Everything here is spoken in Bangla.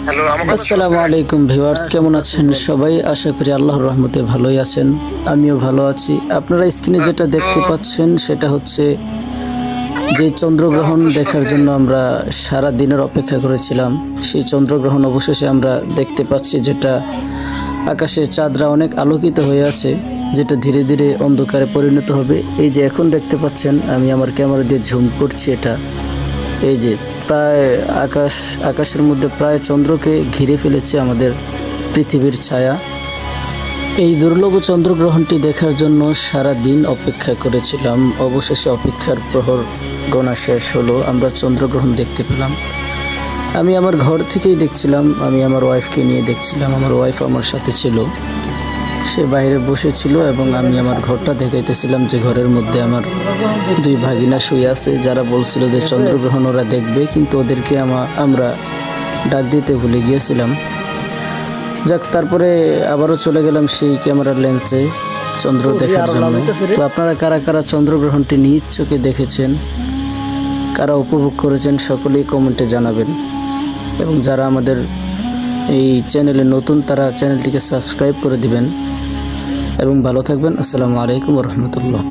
আসসালামু আলাইকুম ভিউয়ার্স, কেমন আছেন সবাই? আশা করি আল্লাহর রহমতে ভালোই আছেন। আমিও ভালো আছি। আপনারা স্ক্রিনে যেটা দেখতে পাচ্ছেন সেটা হচ্ছে যে চন্দ্রগ্রহণ দেখার জন্য আমরা সারা দিনের অপেক্ষা করেছিলাম, সেই চন্দ্রগ্রহণ অবশেষে আমরা দেখতে পাচ্ছি, যেটা আকাশে চাঁদরা অনেক আলোকিত হয়ে আছে, যেটা ধীরে ধীরে অন্ধকারে পরিণত হবে। এই যে এখন দেখতে পাচ্ছেন, আমি আমার ক্যামেরা দিয়ে ঝুম করছি, এটা এই যে প্রায় আকাশের মধ্যে প্রায় চন্দ্রকে ঘিরে ফেলেছে আমাদের পৃথিবীর ছায়া। এই দুর্লভ চন্দ্রগ্রহণটি দেখার জন্য সারা দিন অপেক্ষা করেছিলাম। অবশেষে অপেক্ষার প্রহর গোনা শেষ হলো, আমরা চন্দ্রগ্রহণ দেখতে পেলাম। আমি আমার ঘর থেকেই দেখছিলাম, আমি আমার ওয়াইফকে নিয়ে দেখছিলাম। আমার ওয়াইফ আমার সাথে ছিল, সে বাইরে বসেছিল এবং আমি আমার ঘরটা দেখাইতেছিলাম, যে ঘরের মধ্যে আমার দুই ভাগিনা শুয়ে আছে, যারা বলছিল যে চন্দ্রগ্রহণ ওরা দেখবে, কিন্তু ওদেরকে আমরা ডাক দিতে ভুলে গিয়েছিলাম। যাক, তারপরে আবারও চলে গেলাম সেই ক্যামেরার লেন্সে চন্দ্র দেখার জন্য। তো আপনারা কারা কারা চন্দ্রগ্রহণটি নিজ চোখে দেখেছেন, কারা উপভোগ করেছেন, সকলেই কমেন্টে জানাবেন। এবং যারা আমাদের এই চ্যানেলে নতুন, তারা চ্যানেলটিকে সাবস্ক্রাইব করে দিবেন। এবং ভালো থাকবেন। আসসালামু আলাইকুম ওয়া রাহমাতুল্লাহ।